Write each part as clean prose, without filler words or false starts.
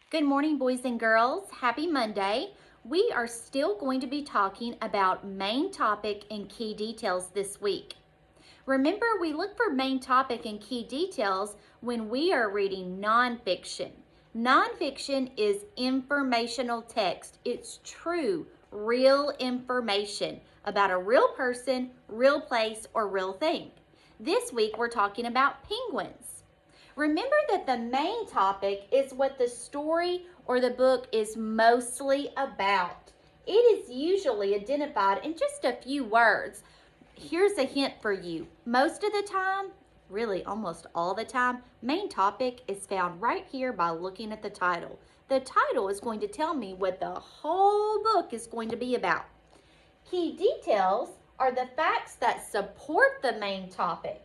Good morning, boys and girls. Happy Monday. We are still going to be talking about main topic and key details this week. Remember, we look for main topic and key details when we are reading nonfiction. Nonfiction is informational text. It's true, real information about a real person, real place, or real thing. This week, we're talking about penguins. Remember that the main topic is what the story or the book is mostly about. It is usually identified in just a few words. Here's a hint for you. Most of the time, really almost all the time, main topic is found right here by looking at the title. The title is going to tell me what the whole book is going to be about. Key details are the facts that support the main topic,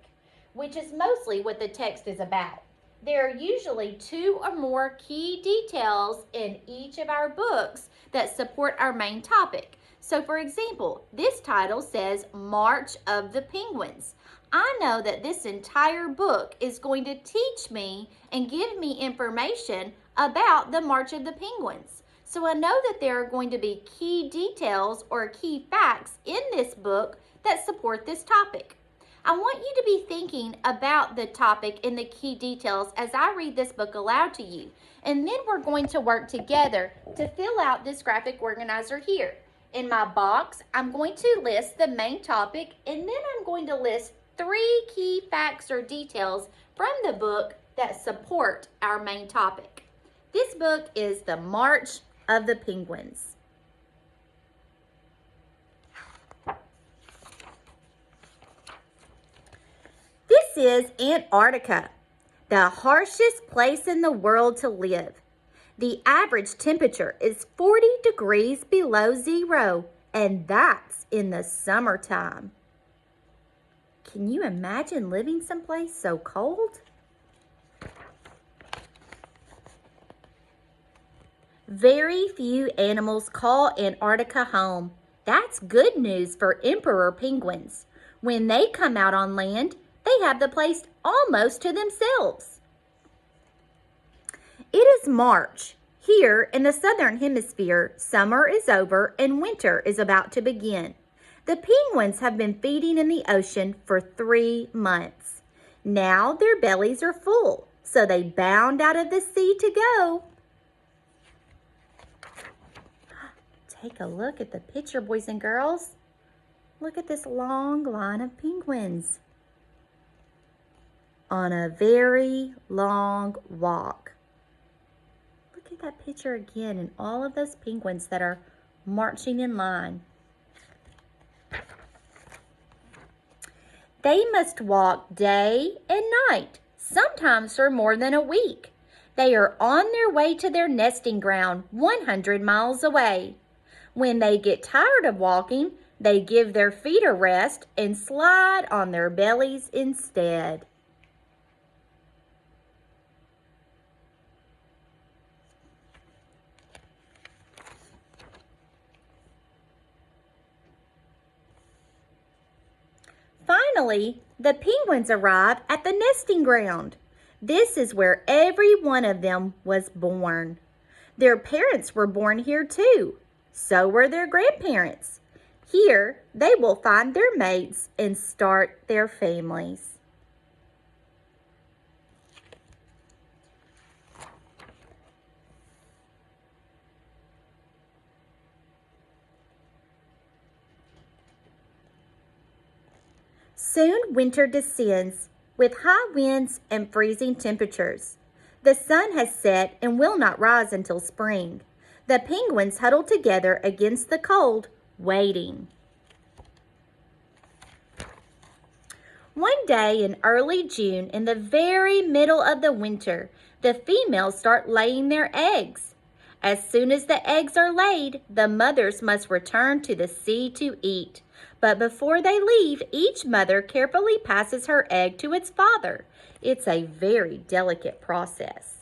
which is mostly what the text is about. There are usually 2 or more key details in each of our books that support our main topic. So for example, this title says March of the Penguins. I know that this entire book is going to teach me and give me information about the March of the Penguins. So I know that there are going to be key details or key facts in this book that support this topic. I want you to be thinking about the topic and the key details as I read this book aloud to you. And then we're going to work together to fill out this graphic organizer here. In my box, I'm going to list the main topic, and then I'm going to list 3 key facts or details from the book that support our main topic. This book is The March of the Penguins. This is Antarctica, the harshest place in the world to live. The average temperature is 40 degrees below zero, and that's in the summertime. Can you imagine living someplace so cold? Very few animals call Antarctica home. That's good news for emperor penguins. When they come out on land, they have the place almost to themselves. It is March. Here in the southern hemisphere, summer is over and winter is about to begin. The penguins have been feeding in the ocean for 3 months. Now their bellies are full, so they bound out of the sea to go. Take a look at the picture, boys and girls. Look at this long line of penguins on a very long walk. Look at that picture again and all of those penguins that are marching in line. They must walk day and night, sometimes for more than a week. They are on their way to their nesting ground 100 miles away. When they get tired of walking, they give their feet a rest and slide on their bellies instead. Finally, the penguins arrive at the nesting ground. This is where every one of them was born. Their parents were born here too. So were their grandparents. Here, they will find their mates and start their families. Soon winter descends with high winds and freezing temperatures. The sun has set and will not rise until spring. The penguins huddle together against the cold, waiting. One day in early June, in the very middle of the winter, the females start laying their eggs. As soon as the eggs are laid, the mothers must return to the sea to eat. But before they leave, each mother carefully passes her egg to its father. It's a very delicate process.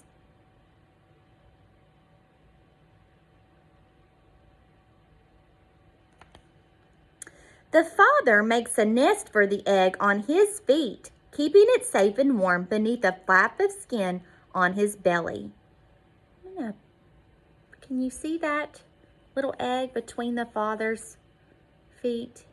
The father makes a nest for the egg on his feet, keeping it safe and warm beneath a flap of skin on his belly. I'm going to Can you see that little egg between the father's feet?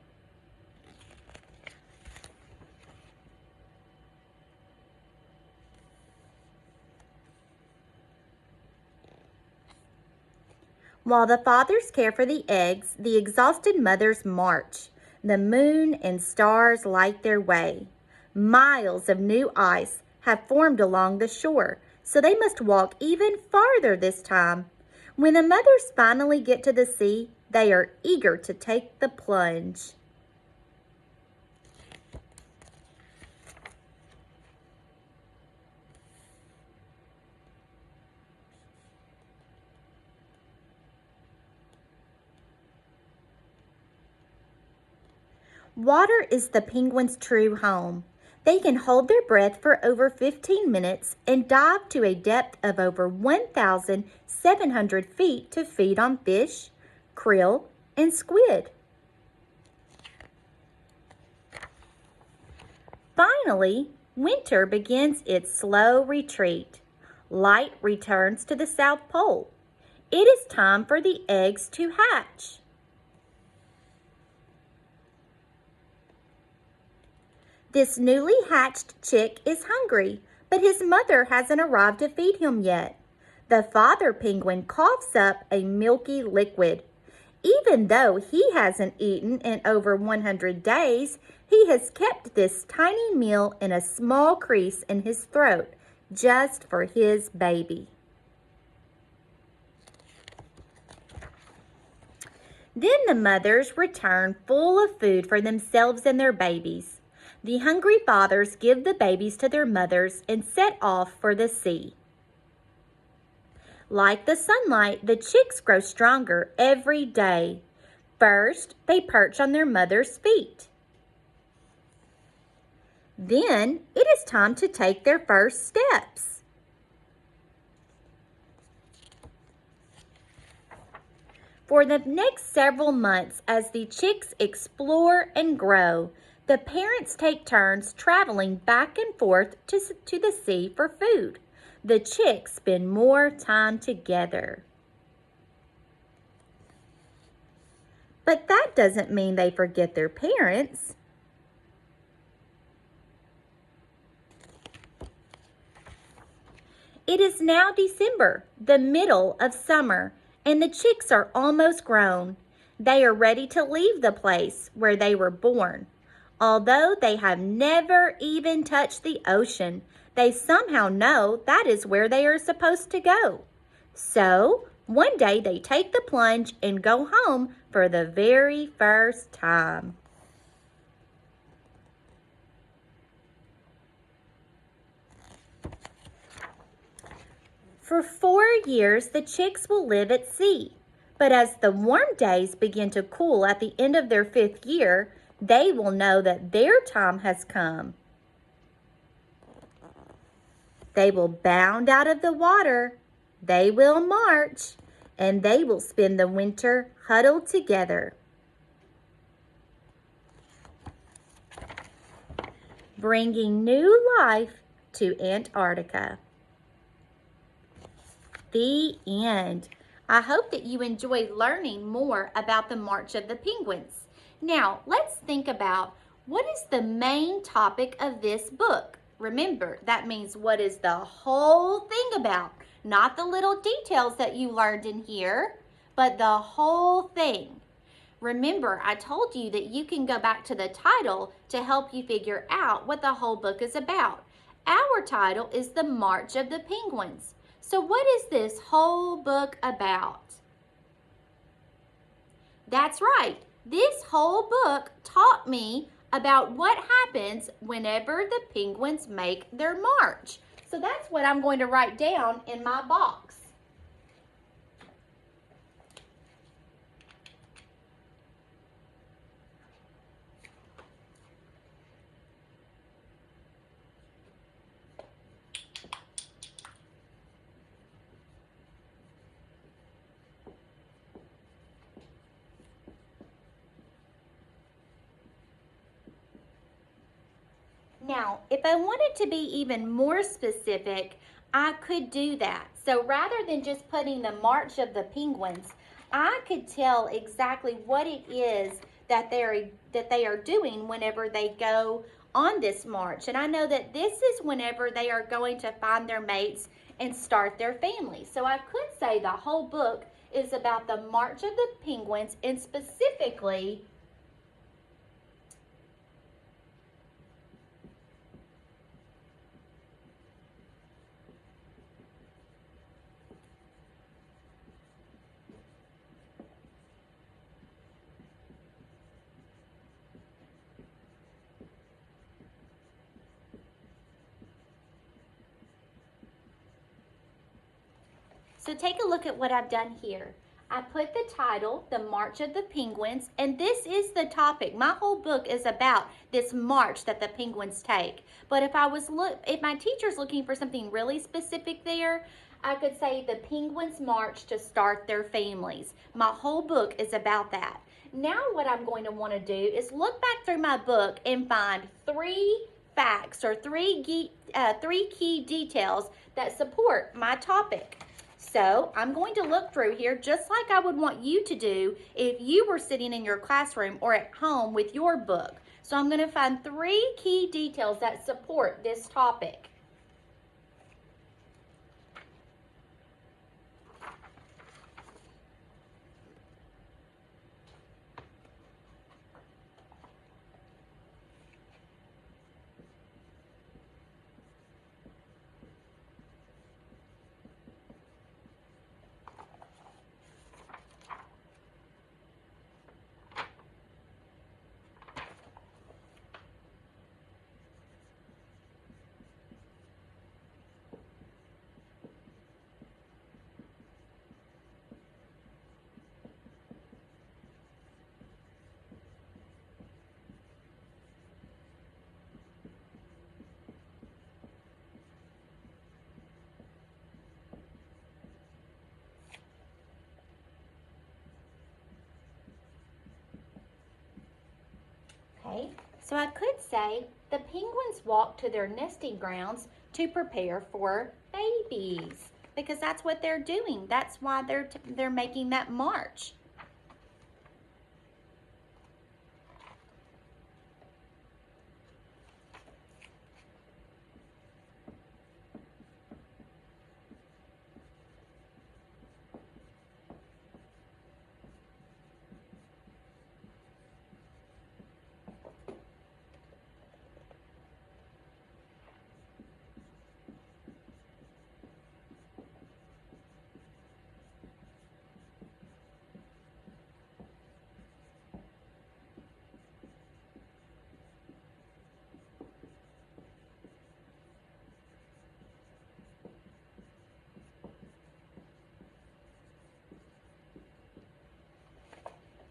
While the fathers care for the eggs, the exhausted mothers march. The moon and stars light their way. Miles of new ice have formed along the shore, so they must walk even farther this time. When the mothers finally get to the sea, they are eager to take the plunge. Water is the penguin's true home. They can hold their breath for over 15 minutes and dive to a depth of over 1,700 feet to feed on fish, krill, and squid. Finally, winter begins its slow retreat. Light returns to the South Pole. It is time for the eggs to hatch. This newly hatched chick is hungry, but his mother hasn't arrived to feed him yet. The father penguin coughs up a milky liquid. Even though he hasn't eaten in over 100 days, he has kept this tiny meal in a small crease in his throat, just for his baby. Then the mothers return full of food for themselves and their babies. The hungry fathers give the babies to their mothers and set off for the sea. Like the sunlight, the chicks grow stronger every day. First, they perch on their mother's feet. Then, it is time to take their first steps. For the next several months, as the chicks explore and grow, the parents take turns traveling back and forth to the sea for food. The chicks spend more time together. But that doesn't mean they forget their parents. It is now December, the middle of summer, and the chicks are almost grown. They are ready to leave the place where they were born. Although they have never even touched the ocean, they somehow know that is where they are supposed to go. So, one day they take the plunge and go home for the very first time. For 4 years, the chicks will live at sea. But as the warm days begin to cool at the end of their 5th year, they will know that their time has come. They will bound out of the water, they will march, and they will spend the winter huddled together. Bringing new life to Antarctica. The end. I hope that you enjoyed learning more about the March of the Penguins. Now, let's think about what is the main topic of this book. Remember, that means what is the whole thing about, not the little details that you learned in here, but the whole thing. Remember, I told you that you can go back to the title to help you figure out what the whole book is about. Our title is The March of the Penguins. So what is this whole book about? That's right. This whole book taught me about what happens whenever the penguins make their march. So that's what I'm going to write down in my box. Now, if I wanted to be even more specific, I could do that. So rather than just putting the March of the Penguins, I could tell exactly what it is that they are doing whenever they go on this march. And I know that this is whenever they are going to find their mates and start their family. So I could say the whole book is about the March of the Penguins, and specifically So take a look at what I've done here. I put the title, The March of the Penguins, and this is the topic. My whole book is about this march that the penguins take. But if my teacher's looking for something really specific there, I could say the penguins march to start their families. My whole book is about that. Now what I'm going to want to do is look back through my book and find 3 facts or three key details that support my topic. So I'm going to look through here just like I would want you to do if you were sitting in your classroom or at home with your book. So I'm going to find 3 key details that support this topic. Okay, so I could say the penguins walk to their nesting grounds to prepare for babies because that's what they're doing. That's why they're making that march.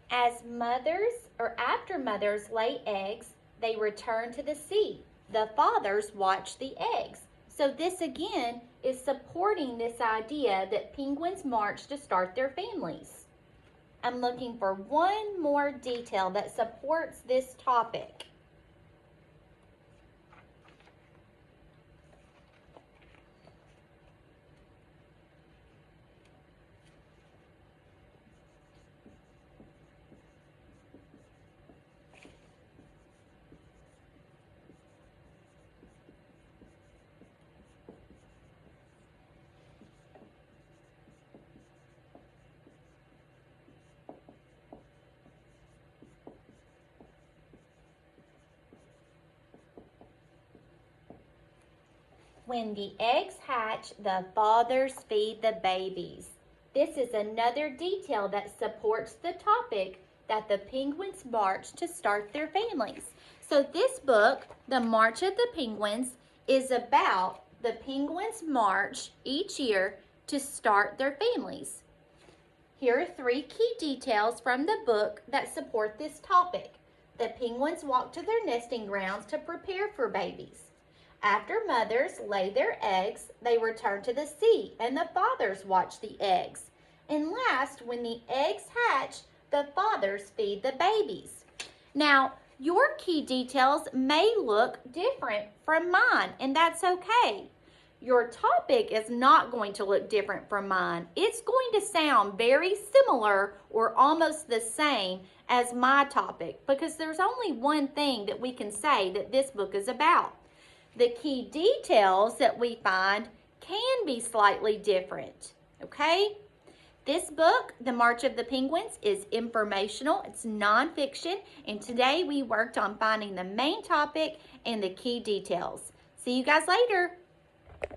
As mothers or after mothers lay eggs, they return to the sea. The fathers watch the eggs. So this again is supporting this idea that penguins march to start their families. I'm looking for one more detail that supports this topic. When the eggs hatch, the fathers feed the babies. This is another detail that supports the topic that the penguins march to start their families. So this book, The March of the Penguins, is about the penguins march each year to start their families. Here are 3 key details from the book that support this topic. The penguins walk to their nesting grounds to prepare for babies. After mothers lay their eggs, they return to the sea, and the fathers watch the eggs. And last, when the eggs hatch, the fathers feed the babies. Now, your key details may look different from mine, and that's okay. your topic is not going to look different from mine. It's going to sound very similar or almost the same as my topic because there's only one thing that we can say that this book is about. The key details that we find can be slightly different, okay? This book, The March of the Penguins, is informational, it's nonfiction, and today we worked on finding the main topic and the key details. See you guys later.